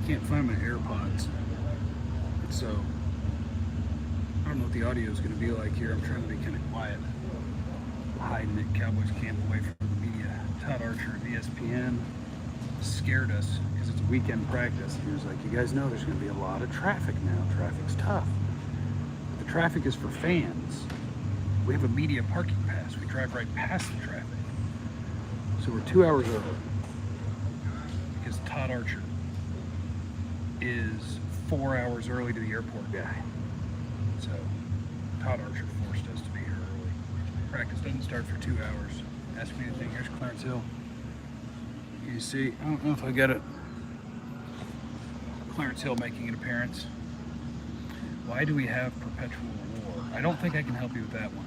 can't find my AirPods. So, I don't know what the audio is going to be like here. I'm trying to be kind of quiet. Hiding at Cowboys Camp away from the media. Todd Archer of ESPN scared us because it's a weekend practice. He was like, you guys know there's going to be a lot of traffic now. Traffic's tough. But the traffic is for fans. We have a media parking pass. We drive right past the traffic. So we're 2 hours over because Todd Archer is 4 hours early to the airport guy. So Todd Archer forced us to be here early. Practice doesn't start for 2 hours. Ask me anything. Here's Clarence Hill. You see, I don't know if I got it. Clarence Hill making an appearance. Why do we have perpetual war? I don't think I can help you with that one.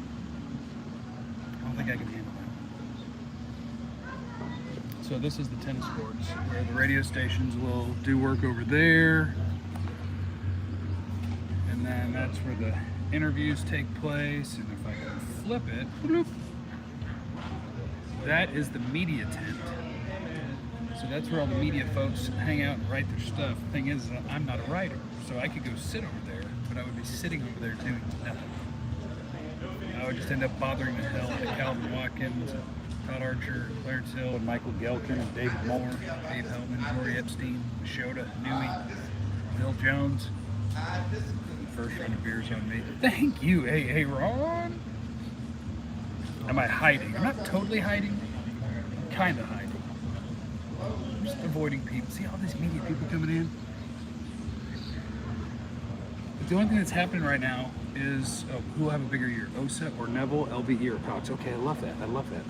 I don't think I can handle that. So this is the tennis courts where the radio stations will do work over there. And then that's where the interviews take place. And if I can flip it, bloop, that is the media tent. So that's where all the media folks hang out and write their stuff. The thing is, I'm not a writer, so I could go sit over there, but I would be sitting over there doing nothing. I would just end up bothering the hell out of Calvin Watkins, Todd Archer, Clarence Hill, and Michael Gelkin, and David Moore, Dave Hellman, Rory Epstein, Shota, Newey, Bill Jones. First round of beers on me. Thank you, hey Ron. Am I hiding? I'm not totally hiding. I'm kind of hiding. I'm just avoiding people. See all these media people coming in? But the only thing that's happening right now is who will have a bigger year, Osa or Neville, LVE or Cox. Okay, I love that.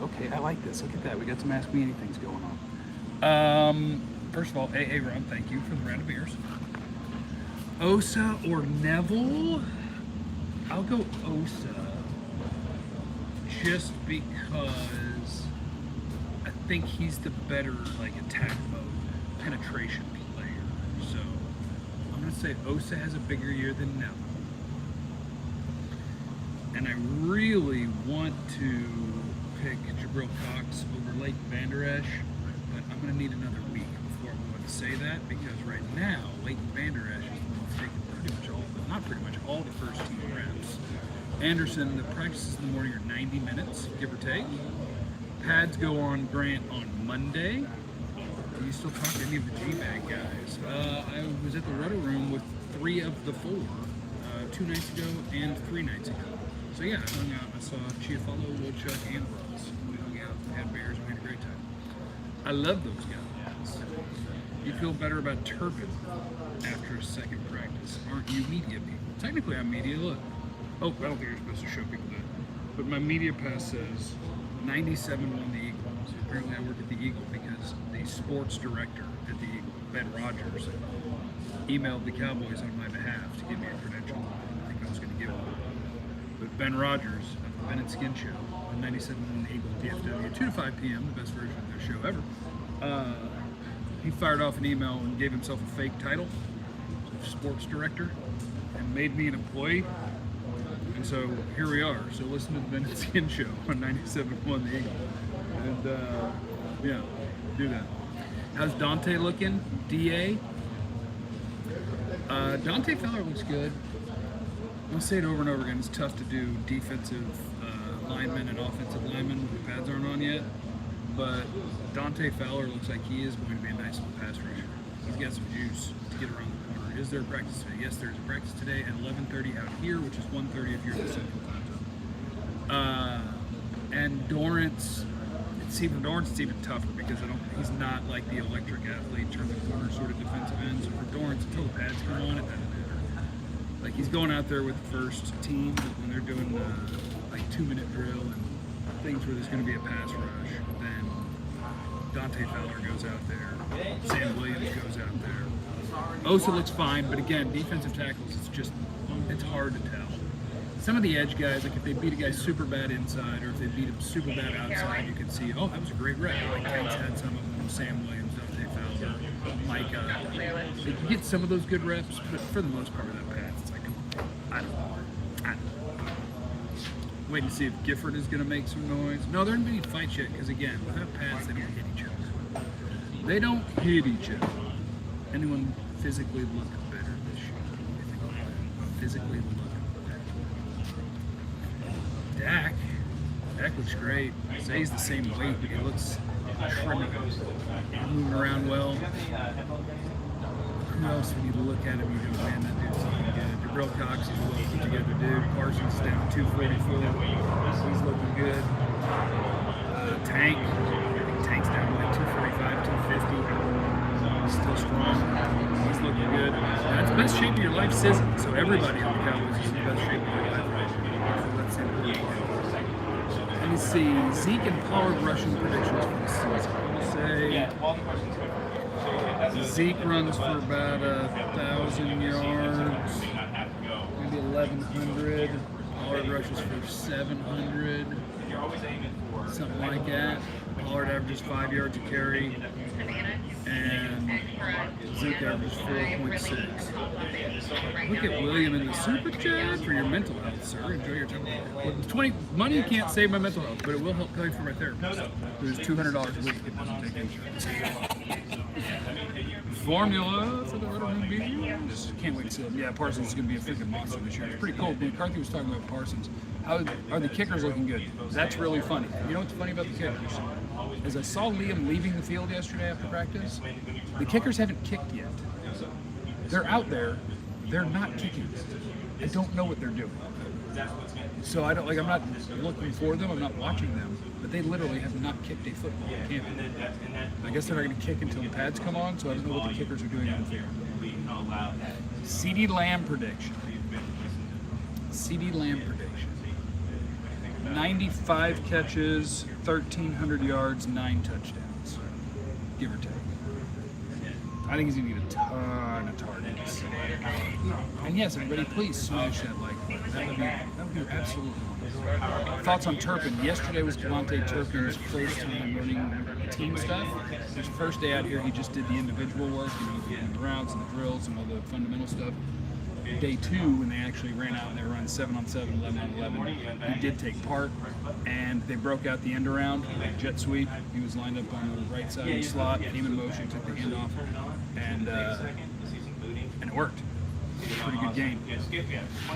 Okay, I like this. Look at that. We got some Ask Me Anythings going on. First of all, Ron, thank you for the round of beers. Osa or Neville? I'll go Osa. Just because I think he's the better attack mode penetration player. So I'm gonna say Osa has a bigger year than Neville. And I really want to pick Jabril Cox over Leighton Vander Esch, but I'm gonna need another week before I'm going to say that, because right now Leighton Vander Esch is the one taking pretty much all, but not pretty much all the first team reps. Anderson, the practices in the morning are 90 minutes, give or take. Pads go on Grant on Monday. Do you still talk to any of the G-Bag guys? I was at the Roto Room with 3 of the 4, 2 nights ago and 3 nights ago. So yeah, I hung out. I saw Chiafalo, Woodchuck, and Ross. We hung out, had beers, and we had a great time. I love those guys. You feel better about Turpin after a second practice. Aren't you media people? Technically, I'm media. Look. Oh, I don't think you're supposed to show people that. But my media pass says 97 won the Eagle. So apparently I work at the Eagle because the sports director at the Eagle, Ben Rogers, emailed the Cowboys on my behalf to give me a credential. I think I was going to give one. But Ben Rogers of the Ben and Skin Show on 97 won the Eagle DFW, 2 to 5 p.m., the best version of their show ever. He fired off an email and gave himself a fake title of sports director and made me an employee. And so here we are. So listen to the Ben and Skin Show on 97.1 The Eagle. And yeah, do that. How's Dante looking? DA? Dante Fowler looks good. I'll say it over and over again. It's tough to do defensive linemen and offensive linemen when the pads aren't on yet. But Dante Fowler looks like he is going to be a nice little pass rusher. He's got some juice to get around the corner. Is there a practice today? Yes, there's a practice today at 11:30 out here, which is 1:30 if you're in the Central Time Zone. And Dorrance, it's even tougher because he's not like the electric athlete, turn the corner sort of defensive end. So for Dorrance, until the pads come on, it doesn't matter. Like he's going out there with the first team when they're doing 2-minute drill and things where there's going to be a pass rush. Then Dante Fowler goes out there. Sam Williams goes out there. Osa looks fine, but again, defensive tackles, it's hard to tell. Some of the edge guys, like if they beat a guy super bad inside or if they beat him super bad outside, you can see, oh, that was a great rep. Like Tate's had some of them, Sam Williams, Dante Fowler, Micah. You get some of those good reps, but for the most part of that pass, it's like, come on, I don't know. Waiting to see if Gifford is going to make some noise. No, there aren't any fights yet, because again, without pads, they don't hit each other. They don't hit each other. anyone physically look better this year? What do you think about that? Physically look better. Dak looks great. Say he's the same weight, but he looks trimmer. Moving around well. Who else, when you look at him, you go, man, that dude's looking good. Jabril Cox is a well put together dude. Parsons down 244. He's looking good. Tank. I think Tank's down to like 245, 250. Still strong. He's looking good. That's the best shape of your life season. So everybody on the Cowboys is in the best shape of their life right now. So that's important. Let me see. Zeke and Pollard rushing predictions for the season. I'm going to say Zeke runs for about 1,000 yards, maybe 1,100. Pollard rushes for 700, something like that. Pollard averages 5 yards a carry, and Zeke averages 4.6. Look at William in the super chat for your mental health, sir. Enjoy your time. With 20 money can't save my mental health, but it will help pay for my therapist. There's $200 a week. It doesn't take insurance. Formula for the RWB. Just can't wait to see him. Yeah, Parsons is going to be a freaking monster this year. It's pretty cool. McCarthy was talking about Parsons. How are the kickers looking good? That's really funny. You know what's funny about the kickers? As I saw Liam leaving the field yesterday after practice, the kickers haven't kicked yet. They're out there. They're not kicking. I don't know what they're doing. So I'm not looking for them. I'm not watching them. But they literally have not kicked a football in camp. I guess they're not going to kick until the pads come on. So I don't know what the kickers are doing on the field. CeeDee Lamb prediction. CeeDee Lamb prediction. 95 catches, 1,300 yards, 9 touchdowns, give or take. I think he's going to get a ton of targets. And yes, everybody, please smash that like button. That would be absolutely wonderful. Thoughts on Turpin? Yesterday was KaVontae Turpin's first time learning team stuff. His first day out here, he just did the individual work, the routes and the drills and all the fundamental stuff. Day 2, when they actually ran out and they run 7-on-7, 11-on-11, he did take part, and they broke out the end around, jet sweep. He was lined up on the right side of the slot, came in motion, took the hand off, and it worked. Pretty good game.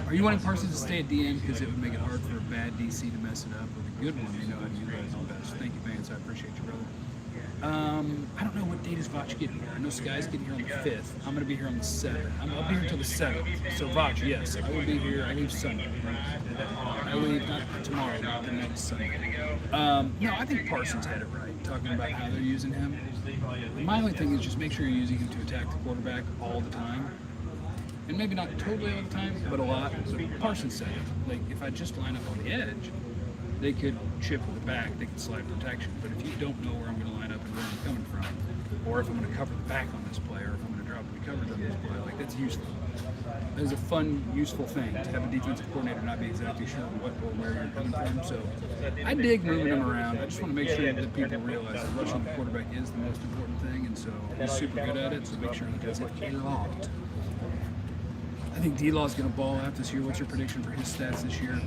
Are you wanting Parsons to stay at DN because it would make it hard for a bad DC to mess it up? With a good one, you know how to utilize them best. Thank you, Vance. I appreciate you, brother. I don't know what date is Vach getting here. I know Sky's getting here on the 5th. I'm going to be here on the 7th. I'll be here until the 7th. So Vach, yes, I will be here. I leave Sunday. I leave not tomorrow, but the next Sunday. No, I think Parsons had it right, talking about how they're using him. My only thing is just make sure you're using him to attack the quarterback all the time. And maybe not totally all the time, but a lot. So Parsons said it. Like, if I just line up on the edge, they could chip with the back, they could slide protection. But if you don't know where I'm going to line up and where I'm coming from, or if I'm going to cover the back on this play, or if I'm going to drop the coverage on this play, like, that's useful. That is a fun, useful thing to have a defensive coordinator not be exactly sure what or where you're coming from. So I dig moving him around. I just want to make sure that people realize that rushing the quarterback is the most important thing, and so he's super good at it, so make sure he does it a lot. I think D-Law's going to ball out this year. What's your prediction for his stats this year?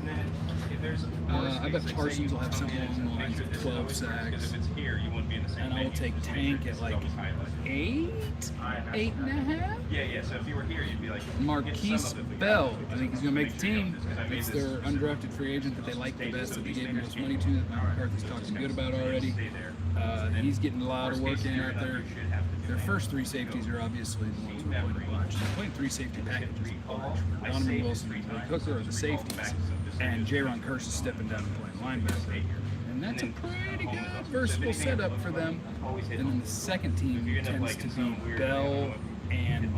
I bet Parsons will have something along the lines of 12 sacks. And I will take Tank at like 8, 8.5. Yeah. So if you were here, you'd be like Marquise Bell. I think he's going to make the team. It's their undrafted free agent that they like the best, that they gave the most money to, that Mike McCarthy's talking good about already. He's getting a lot of work in out there. Their first 3 safeties are obviously the ones who are playing a bunch. They're playing 3 safety packages in college. Donovan Wilson and Blake Hooker are the safeties, and Jaron Kearse is stepping down and playing linebacker. And that's a pretty good, versatile setup for them. And then the second team tends to be Bell and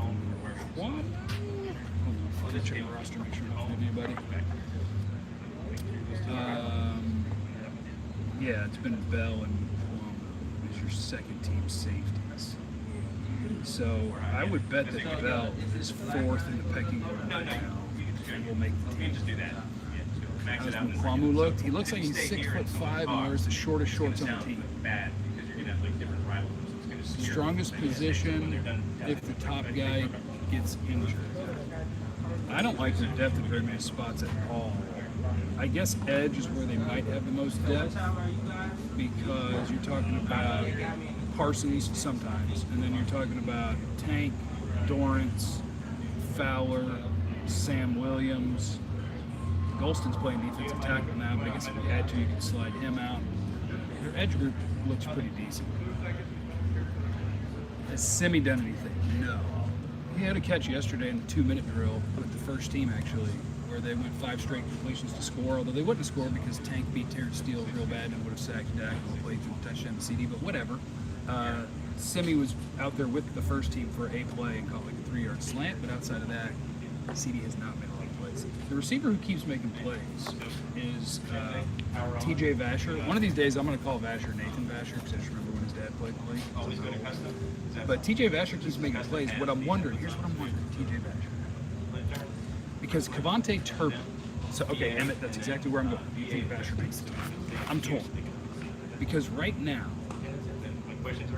Quan. Hold on, check the roster, make sure I don't forget anybody. Yeah, it's been Bell and Quan as your second team safeties. So I would bet that Bell is 4th in the pecking order right now and will make the team. How's Mukwamu looked? He looks like he's 6'5" and wears the shortest shorts on the team. Strongest position if the top guy gets injured. I don't like their depth in very many spots at all. I guess edge is where they might have the most depth, because you're talking about Parsons sometimes, and then you're talking about Tank, Dorrance, Fowler, Sam Williams. Golston's playing defensive tackle now, but I guess if you had to, you could slide him out. Their edge group looks pretty decent. Has Simi done anything? No. He had a catch yesterday in the 2-minute drill with the first team, actually, where they went 5 straight completions to score, although they wouldn't score because Tank beat Terrence Steele real bad and would have sacked Dak and played through the touchdown to CeeDee, but whatever. Simi was out there with the first team for a play and caught like a 3-yard slant, but outside of that, CeeDee has not made a lot of plays. The receiver who keeps making plays is TJ Vasher. One of these days, I'm going to call Vasher Nathan Vasher because I just remember when his dad played the league. But TJ Vasher keeps making plays. What I'm wondering, here's what I'm wondering, TJ Vasher. Because KaVontae Turpin, so okay, Emmett, that's exactly where I'm going. Do you think Vasher makes the team? I'm torn. Because right now,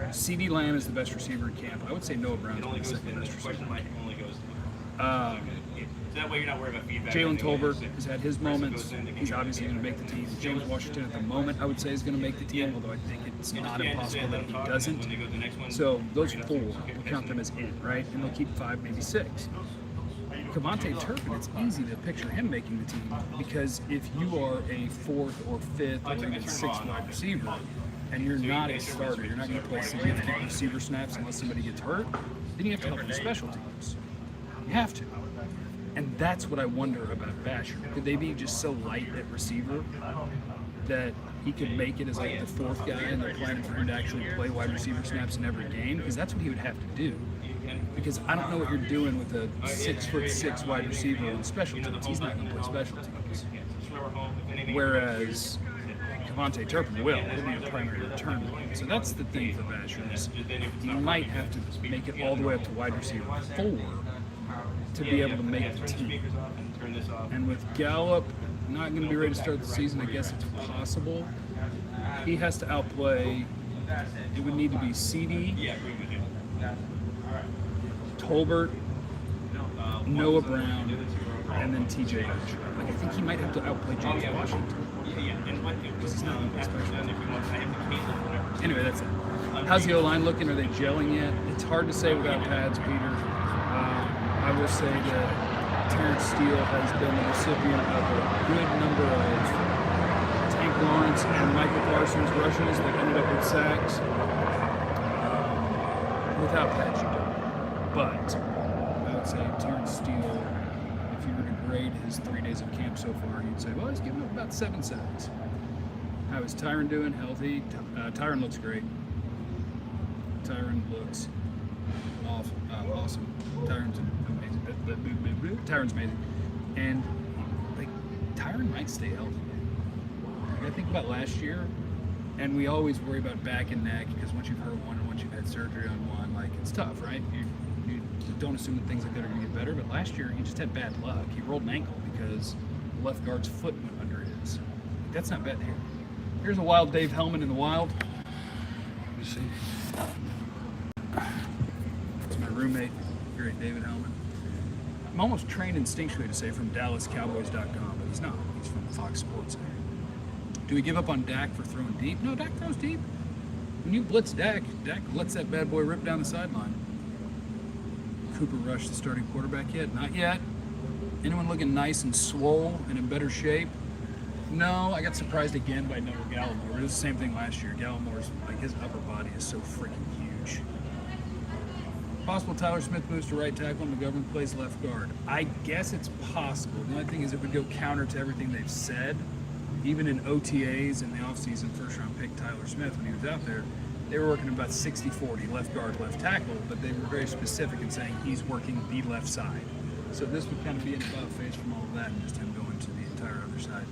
CeeDee Lamb is the best receiver in camp. I would say Noah Brown's the second best receiver. Jalen Tolbert has had his moments. He's obviously going to make the team. James Washington at the moment, I would say, is going to make the team, although I think it's not impossible that he doesn't. So those 4, we'll count them as in, right? And they'll keep 5, maybe 6. KaVontae Turpin, it's easy to picture him making the team because if you are a 4th or 5th or even 6th wide receiver and you're not a starter, you're not going to play significant receiver snaps unless somebody gets hurt, then you have to help with special teams. You have to. And that's what I wonder about Vasher. Could they be just so light at receiver that he could make it as like the 4th guy and they're planning for him to actually play wide receiver snaps in every game? Because that's what he would have to do. Because I don't know what you're doing with a 6'6" wide receiver on special teams. He's not going to play special teams. Whereas KaVontae Turpin will. He'll be a primary return man. So that's the thing for Vasher is he might have to make it all the way up to wide receiver 4 to be able to make the team. And with Gallup not going to be ready to start the season, I guess it's possible. He has to outplay, it would need to be CeeDee, Tolbert, Noah Brown, and then TJ Vasher. Like, I think he might have to outplay James Washington. Because he's not going to play special. Anyway, that's it. How's the O-line looking? Are they gelling yet? It's hard to say without pads, Peter. I will say that Terrence Steele has been the recipient of a good number of Tank Lawrence and Micah Parsons rushes that ended up with sacks. Without pads, you don't. But I would say Terrence Steele, if you were to grade his 3 days of camp so far, you'd say, well, he's given up about 7 sacks. How is Tyron doing? Healthy? Tyron looks great. Tyron looks awesome. Tyron's amazing. Tyron's amazing. And, like, Tyron might stay healthy. I think about last year, and we always worry about back and neck because once you've hurt one and once you've had surgery on one, like, it's tough, right? You don't assume that things like that are going to get better, but last year he just had bad luck. He rolled an ankle because the left guard's foot went under his. That's not bad here. Here's a wild Dave Hellman in the wild. Let me see. It's my roommate, great David Hellman. I'm almost trained instinctually to say from DallasCowboys.com, but he's not. He's from Fox Sports. Do we give up on Dak for throwing deep? No, Dak throws deep. When you blitz Dak lets that bad boy rip down the sideline. Cooper Rush, the starting quarterback yet? Not yet. Anyone looking nice and swole and in better shape? No, I got surprised again by Noah Gallimore. It was the same thing last year. Gallimore's, like, his upper body is so freaking huge. Possible Tyler Smith moves to right tackle and McGovern plays left guard. I guess it's possible. The only thing is it would go counter to everything they've said. Even in OTAs in the offseason, first-round pick Tyler Smith, when he was out there, they were working about 60-40, left guard, left tackle, but they were very specific in saying he's working the left side. So this would kind of be an about-face from all of that and just him going to the entire other side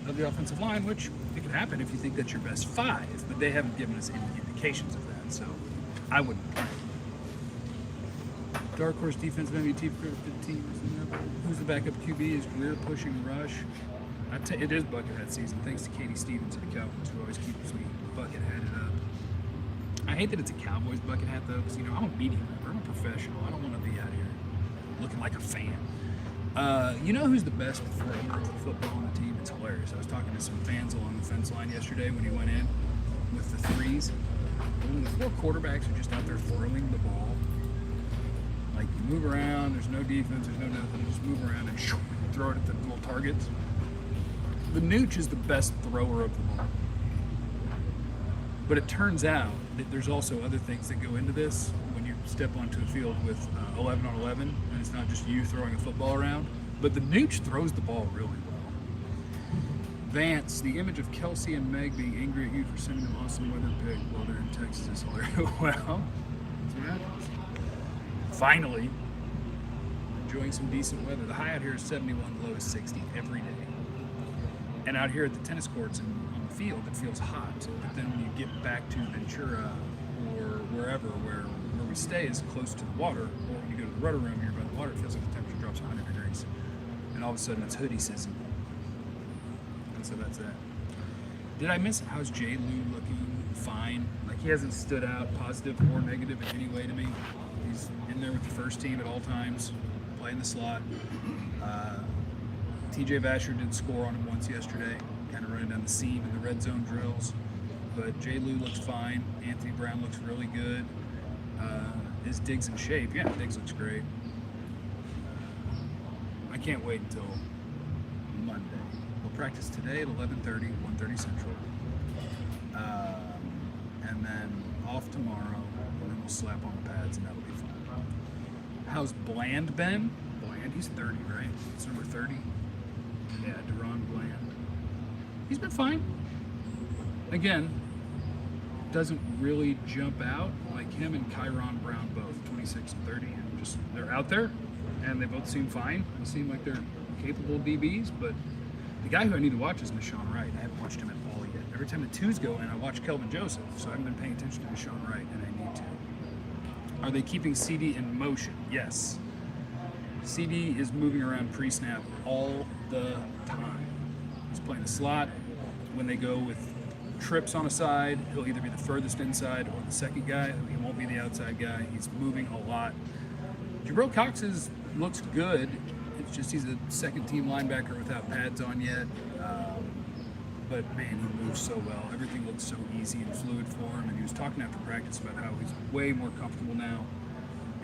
of the offensive line, which it could happen if you think that's your best 5, but they haven't given us any indications of that, so I wouldn't. Dark horse defense MVP for 15. Who's the backup QB? Is Greer pushing Rush? It is Buckethead season, thanks to Katie Stevens of the Cowboys, who always keeps me bucket-headed up. I hate that it's a Cowboys bucket hat, though, because, I'm a media member. I'm a professional. I don't want to be out here looking like a fan. You know who's the best thrower of football on the team? It's hilarious. I was talking to some fans along the fence line yesterday when he went in with the threes. But when the 4 quarterbacks are just out there throwing the ball, like you move around, there's no defense, there's no nothing, you just move around and throw it at the little targets. The Nooch is the best thrower of them all. But it turns out that there's also other things that go into this when you step onto a field with 11 on 11, and it's not just you throwing a football around. But the Nooch throws the ball really well. Vance, the image of Kelsey and Meg being angry at you for sending them awesome weather pic while they're in Texas is hilarious. Well, that's what happens. Finally, enjoying some decent weather. The high out here is 71, low is 60 every day. And out here at the tennis courts and on the field, it feels hot. But then when you get back to Ventura or wherever where we stay is close to the water, or when you go to the rudder room here by the water, it feels like the temperature drops 100 degrees. And all of a sudden it's hoodie season. And so that's that. Did I miss it? How's J. Lou looking? Fine. Like, he hasn't stood out positive or negative in any way to me. He's in there with the first team at all times, playing the slot. TJ Vasher did score on him once yesterday, kind of running down the seam in the red zone drills. But J. Lou looks fine. Anthony Brown looks really good. Is Diggs in shape? Yeah, Diggs looks great. I can't wait until Monday. We'll practice today at 11:30, 1:30 Central. And then off tomorrow, and then we'll slap on the pads, and that'll be fun. How's Bland been? Bland, he's 30, right? It's number 30. Yeah, Deron Bland. He's been fine. Again, doesn't really jump out. Like him and Tyron Brown both, 26 and 30, and just they're out there, and they both seem fine. They seem like they're capable DBs, but the guy who I need to watch is Deshaun Wright. I haven't watched him at all yet. Every time the twos go in, I watch Kelvin Joseph, so I haven't been paying attention to Deshaun Wright, and I need to. Are they keeping CeeDee in motion? Yes. CeeDee is moving around pre-snap all the time. He's playing the slot. When they go with trips on a side, he'll either be the furthest inside or the second guy. He won't be the outside guy. He's moving a lot. Jabril Cox looks good. It's just he's a second-team linebacker without pads on yet. But, man, he moves so well. Everything looks so easy and fluid for him. And he was talking after practice about how he's way more comfortable now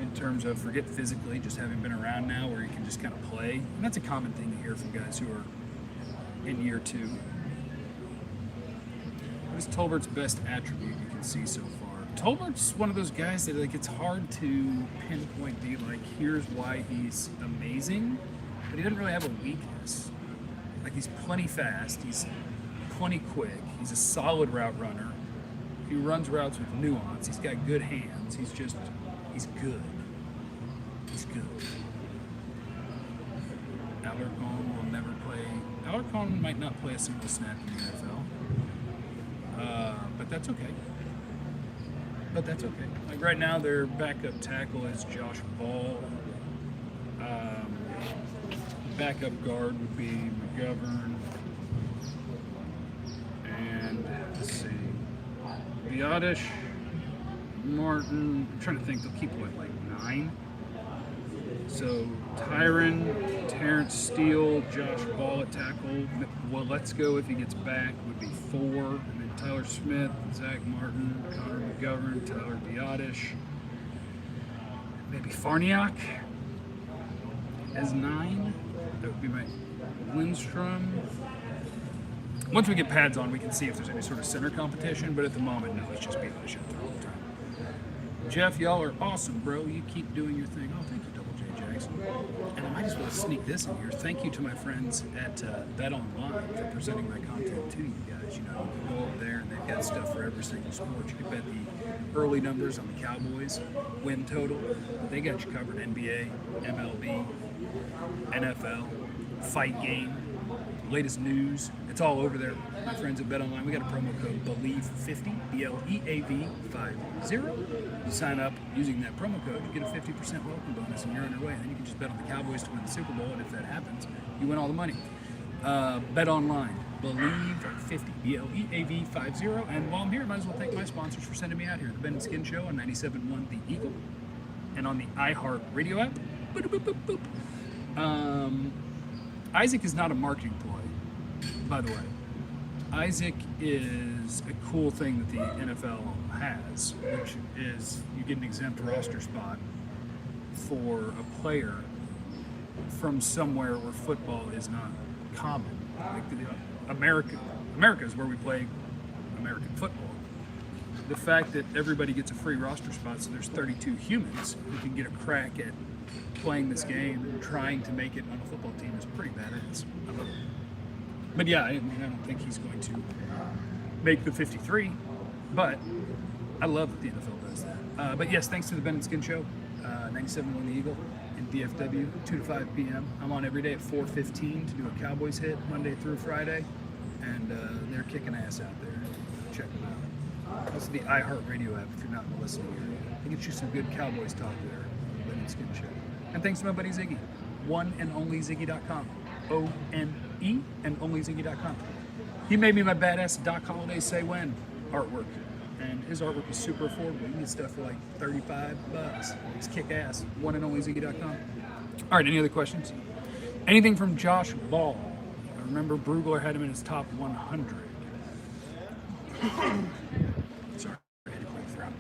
in terms of, forget physically, just having been around now where he can just kind of play. And that's a common thing to hear from guys who are in year 2. What is Tolbert's best attribute you can see so far? Tolbert's one of those guys that, like, it's hard to pinpoint, be like, here's why he's amazing, but he doesn't really have a weakness. Like, he's plenty fast, he's plenty quick, he's a solid route runner, he runs routes with nuance, he's got good hands, he's good. He's good. Alarcon will never play. Alarcon might not play a single snap in the NFL. But that's okay. Like right now, their backup tackle is Josh Ball. Backup guard would be McGovern. And let's see, Biotish, Martin. I'm trying to think. They'll keep what, like 9. So Tyron, Terrence Steele, Josh Ball at tackle. Well, let's go if he gets back would be 4. And then Tyler Smith, Zach Martin, Connor McGovern, Tyler Biotish, maybe Farniak as 9. That would be my Lindstrom. Once we get pads on, we can see if there's any sort of center competition. But at the moment, no, it's just Biotish out there all the time. Jeff, y'all are awesome, bro. You keep doing your thing. Oh, thank you, Double J Jackson. And I might as well sneak this in here. Thank you to my friends at Bet Online for presenting my content to you guys. You know, you can go over there and they've got stuff for every single sport. You can bet the early numbers on the Cowboys, win total. But they got you covered. NBA, MLB, NFL, fight game, latest news. It's all over there. My friends at Bet Online, we got a promo code BELIEVE50, BLEAV50. You sign up using that promo code, you get a 50% welcome bonus, and you're on your way. And then you can just bet on the Cowboys to win the Super Bowl, and if that happens, you win all the money. Bet Online, BELIEVE50, BLEAV50. And while I'm here, I might as well thank my sponsors for sending me out here. The Ben and Skin Show on 97.1 The Eagle, and on the iHeart Radio app. Boop, boop, boop, boop. Isaac is not a marketing ploy, by the way. Isaac is a cool thing that the NFL has, which is you get an exempt roster spot for a player from somewhere where football is not common. Like America is where we play American football. The fact that everybody gets a free roster spot, so there's 32 humans who can get a crack at playing this game and trying to make it on a football team is pretty badass. I love it. But yeah, I don't think he's going to make the 53, but I love that the NFL does that. But yes, thanks to the Ben and Skin Show, 97.1 The Eagle in DFW, 2 to 5 p.m. I'm on every day at 4:15 to do a Cowboys hit Monday through Friday, and they're kicking ass out there. Check them out. Also the iHeartRadio app if you're not in the listening area. They get you some good Cowboys talk there, Ben and Skin Show. And thanks to my buddy Ziggy, oneandonlyziggy.com. O-N-E and onlyziggy.com. He made me my badass Doc Holliday Say When artwork. And his artwork is super affordable. You can get stuff for like $35. It's kick ass. Oneandonlyziggy.com. All right, any other questions? Anything from Josh Ball? I remember Brugler had him in his top 100. Sorry, I had to clear the throat.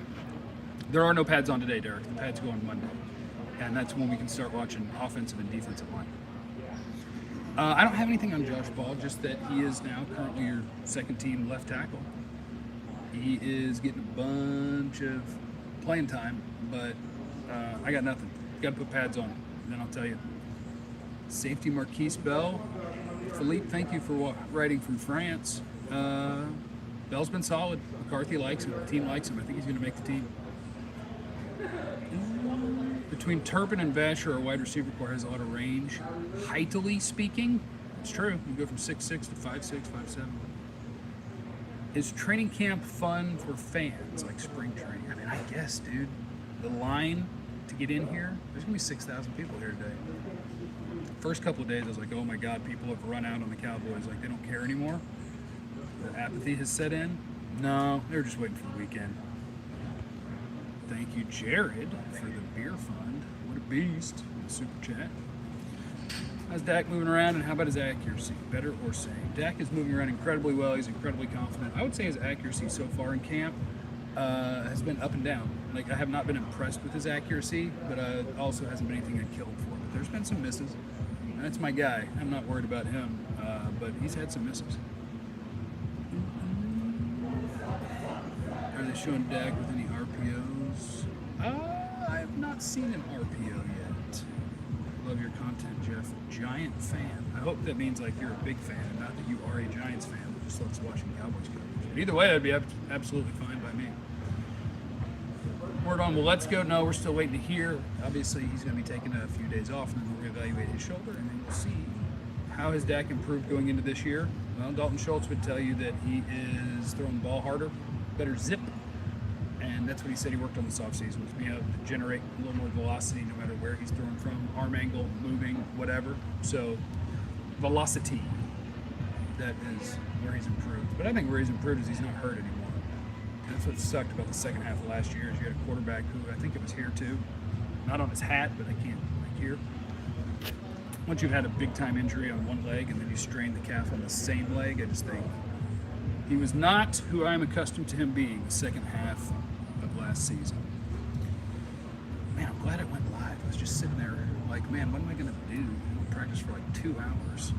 There are no pads on today, Derek. The pads go on Monday. And that's when we can start watching offensive and defensive line. I don't have anything on Josh Ball, just that he is now currently your second team left tackle. He is getting a bunch of playing time, but I got nothing. Got to put pads on, and then I'll tell you. Safety Marquise Bell. Philippe, thank you for writing from France. Bell's been solid. McCarthy likes him. The team likes him. I think he's going to make the team. Between Turpin and Vasher, our wide receiver core has a lot of range. Heightily speaking, it's true. You go from 6'6" to 5'6", 5'7". Is training camp fun for fans, like spring training? I mean, I guess, dude. The line to get in here, there's going to be 6,000 people here today. First couple of days, I was like, oh my God, people have run out on the Cowboys. Like, they don't care anymore. The apathy has set in. No, they were just waiting for the weekend. Thank you, Jared, for the beer fund. What a beast. Super chat. How's Dak moving around, and how about his accuracy? Better or same? Dak is moving around incredibly well. He's incredibly confident. I would say his accuracy so far in camp has been up and down. Like, I have not been impressed with his accuracy, but also hasn't been anything I killed for. But there's been some misses. That's my guy. I'm not worried about him, but he's had some misses. Are they showing Dak with any RPOs? I have not seen an RPO yet. Love your content, Jeff. Giant fan. I hope that means like you're a big fan, and not that you are a Giants fan that just loves watching Cowboys coverage. But either way, that'd be absolutely fine by me. Word on, well, let's go. No, we're still waiting to hear. Obviously, he's going to be taking a few days off, and then we'll reevaluate his shoulder, and then we'll see. How has Dak improved going into this year? Well, Dalton Schultz would tell you that he is throwing the ball harder, better zip. And that's what he said he worked on this offseason, was being able to generate a little more velocity no matter where he's throwing from, arm angle, moving, whatever. So, velocity, that is where he's improved. But I think where he's improved is he's not hurt anymore. And that's what sucked about the second half of last year, is you had a quarterback who, I think it was here too, not on his hat, but I can't, like here. Once you've had a big-time injury on one leg and then you strain the calf on the same leg, I just think he was not who I'm accustomed to him being the second half of last season. Man, I'm glad it went live. I was just sitting there like, man, what am I going to do? I'll practice for like 2 hours.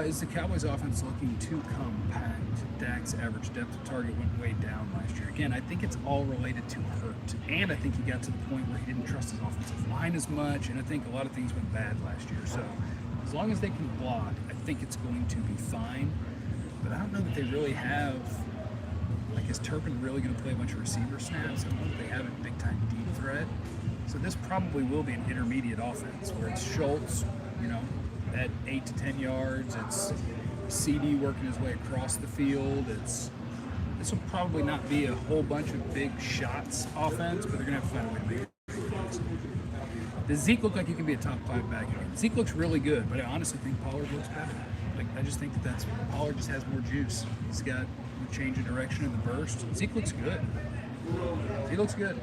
Is the Cowboys offense looking too compact? Dak's average depth of target went way down last year. Again, I think it's all related to hurt. And I think he got to the point where he didn't trust his offensive line as much. And I think a lot of things went bad last year. So as long as they can block, I think it's going to be fine. But I don't know that they really have, like, is Turpin really going to play a bunch of receiver snaps? I don't know that they have a big-time deep threat. So this probably will be an intermediate offense where it's Schultz, you know, at 8 to 10 yards. It's CeeDee working his way across the field. This will probably not be a whole bunch of big shots offense, but they're going to have to find a way to make it. Does Zeke look like he can be a top 5 back again? Zeke looks really good, but I honestly think Pollard looks better. Like, I just think that's Pollard just has more juice. He's got a change of direction in the burst. Zeke looks good. He looks good.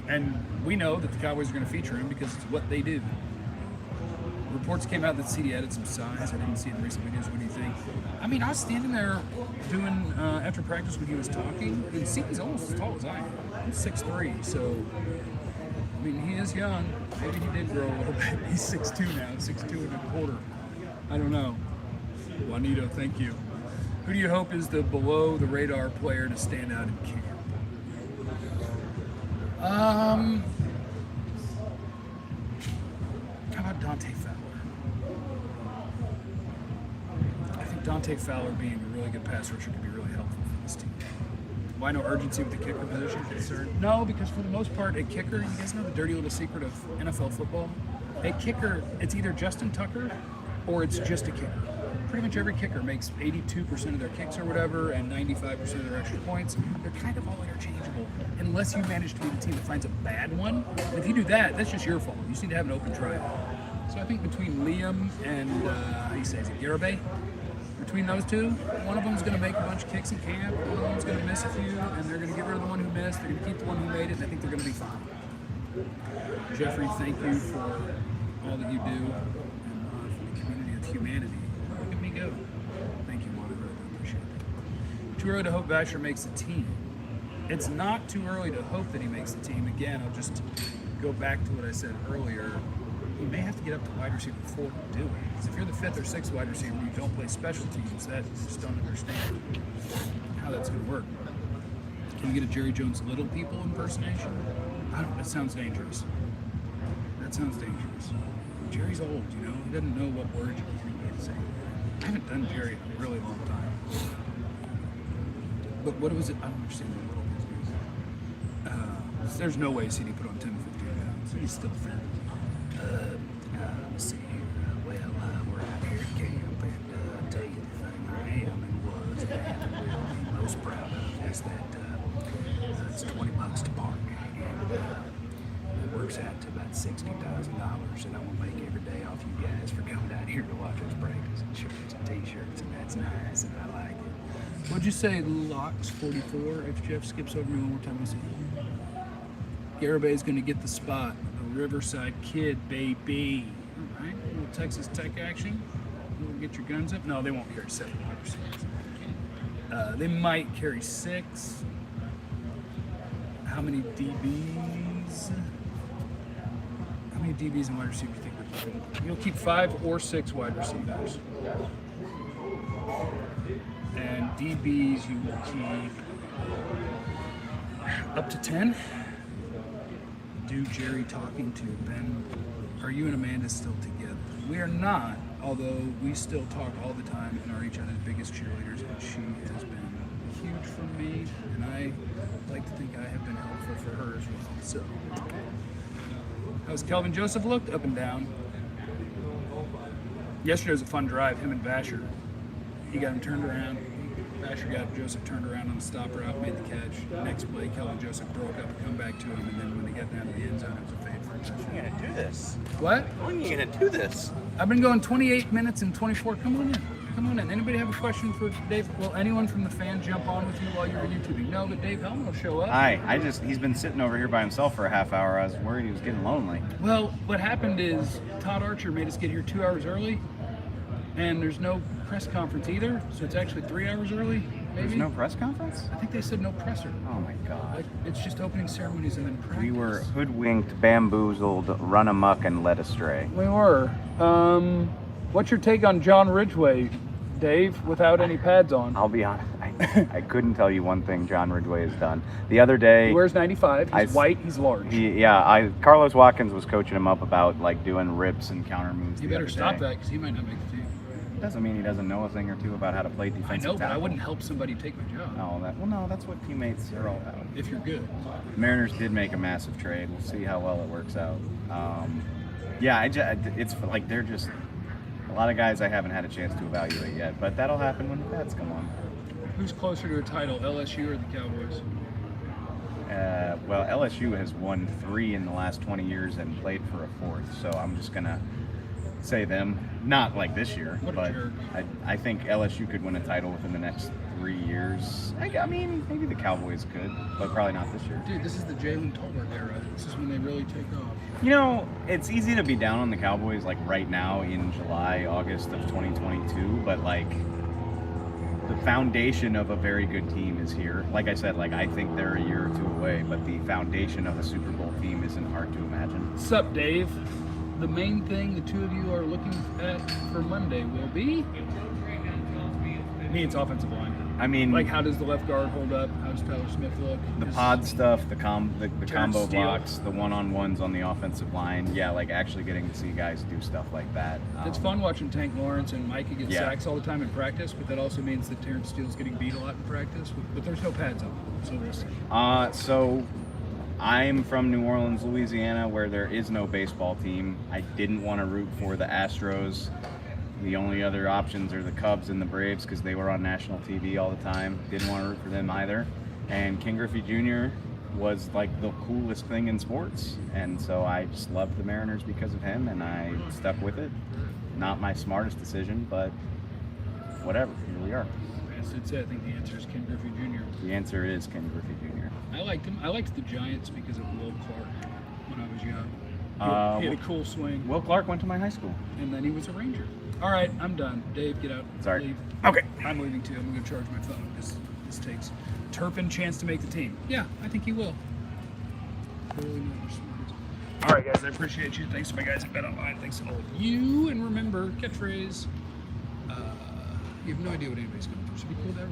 And we know that the Cowboys are going to feature him because it's what they do. reports came out that CeeDee added some size. I didn't see it in recent videos. What do you think? I mean, I was standing there doing after practice when he was talking, and CeeDee's almost as tall as I am. I'm 6'3", so I mean, he is young. Maybe he did grow a little bit. He's 6'2" now, 6'2.25". I don't know. Juanito, thank you. Who do you hope is the below the radar player to stand out in camp? How about Dante Fowler? I think Dante Fowler being a really good pass rusher could be really helpful for this team. Why no urgency with the kicker position concerned? No, because for the most part, a kicker, you guys know the dirty little secret of NFL football? A kicker, it's either Justin Tucker or it's just a kicker. Pretty much every kicker makes 82% of their kicks or whatever and 95% of their extra points. They're kind of all interchangeable unless you manage to be the team that finds a bad one. And if you do that, that's just your fault. You just need to have an open trial. So I think between Liam and, how do you say, is it Garibay? Between those two, one of them's going to make a bunch of kicks in camp, one of them's going to miss a few, and they're going to get rid of the one who missed, they're going to keep the one who made it, and I think they're going to be fine. Jeffrey, thank you for all that you do and for the community of humanity. Look at me go. Thank you, Juan. I really appreciate it. Too early to hope Vasher makes the team. It's not too early to hope that he makes the team. Again, I'll just go back to what I said earlier. You may have to get up to wide receiver 4 to do it. Because if you're the 5th or 6th wide receiver and you don't play special teams, that just don't understand how that's going to work. Can you get a Jerry Jones Little People impersonation? That sounds dangerous. That sounds dangerous. Jerry's old, you know? He doesn't know what words you can say. I haven't done Jerry in a really long time. But what was it? I don't understand the Little People. There's no way CeeDee put on 10 to 15 pounds. He's still thin. Let's see here. Well, we're out here at camp, and I'll tell you the thing I am and was and will be most proud of is that it's $20 to park, and it works out to about $60,000, and I will make every day off you guys for coming out here to watch us practice, and shirts and t-shirts, and that's nice, and I like it. What'd you say, Locks 44? If Jeff skips over me one more time, I see. Garabay's going to get the spot. The Riverside Kid, baby. All right, a little Texas Tech action. We'll get your guns up. No, they won't carry 7 wide receivers. They might carry 6. How many DBs? How many DBs and wide receivers do you think we're keeping? You'll keep 5 or 6 wide receivers. And DBs you will keep up to 10. Do Jerry talking to Ben? Are you and Amanda still together? We are not, although we still talk all the time and are each other's biggest cheerleaders, and she has been huge for me, and I like to think I have been helpful for her as well. So, how's Kelvin Joseph looked? Up and down. Yesterday was a fun drive, him and Vasher. He got him turned around. Vasher got Joseph turned around on the stop route, made the catch. Next play, Kelvin Joseph broke up and come back to him, and then when they got down to the end zone, it was a fade for a touchdown. You're gonna do this. What? When are you gonna do this? I've been going 28 minutes and 24. Come on in. Come on in. Anybody have a question for Dave? Will anyone from the fan jump on with you while you're YouTubing? No, but Dave Hellman will show up. He's been sitting over here by himself for a half hour. I was worried he was getting lonely. Well, what happened is Todd Archer made us get here 2 hours early, and there's no press conference either, so it's actually 3 hours early. Maybe. There's no press conference? I think they said no presser. Oh my God. Like, it's just opening ceremonies and then practice. We were hoodwinked, bamboozled, run amok, and led astray. We were. What's your take on John Ridgway, Dave, without any pads on? I'll be honest. I couldn't tell you one thing John Ridgway has done. The other day... He wears 95. He's white. He's large. Carlos Watkins was coaching him up about like doing rips and counter moves. You better stop that because he might not make the team. Doesn't mean he doesn't know a thing or two about how to play defensive I know, but I tackle. wount help somebody take my job. No, that's what teammates are all about. If you're good. Mariners did make a massive trade. We'll see how well it works out. It's like they're just a lot of guys I haven't had a chance to evaluate yet, but that'll happen when the pads come on. Who's closer to a title, LSU or the Cowboys? Well, LSU has won 3 in the last 20 years and played for a 4th, so I'm just gonna say them. Not like this year, What a but jerk. I think LSU could win a title within the next 3 years. I mean, maybe the Cowboys could, but probably not this year. Dude, this is the Jalen Tolbert era. This is when they really take off. You know, it's easy to be down on the Cowboys like right now in July, August of 2022, but like the foundation of a very good team is here. Like I said, like I think they're a year or two away, but the foundation of a Super Bowl team isn't hard to imagine. Sup, Dave? The main thing the two of you are looking at for Monday will be? Me, it's offensive line. I mean, Like, how does the left guard hold up? How does Tyler Smith look? the pod stuff, the combo Steele. blocks, the one-on-ones on the offensive line. Yeah, like actually getting to see guys do stuff like that. It's fun watching Tank Lawrence and Micah get Yeah. sacks all the time in practice, but that also means that Terrence Steele's getting beat a lot in practice. But there's no pads on, so we'll see. So I'm from New Orleans, Louisiana, where there is no baseball team. I didn't want to root for the Astros. The only other options are the Cubs and the Braves because they were on national TV all the time. Didn't want to root for them either. And Ken Griffey Jr. was like the coolest thing in sports. And so I just loved the Mariners because of him, and I stuck with it. Not my smartest decision, but whatever. Here we are. As Sid said, I think the answer is Ken Griffey Jr. The answer is Ken Griffey Jr. I liked him. I liked the Giants because of Will Clark when I was young. He had a cool swing, Will Clark went to my high school. and then he was a Ranger. All right, I'm done. Dave, get out. Sorry. Leave. Okay. I'm leaving too. I'm going to charge my phone because this takes Turpin chance to make the team. Yeah, I think he will. Clearly not the smartest. All right, guys, I appreciate you. Thanks to my guys at Bet Online. Thanks to all of you. And remember, catchphrase, you have no idea what anybody's going to do. Should be cool there.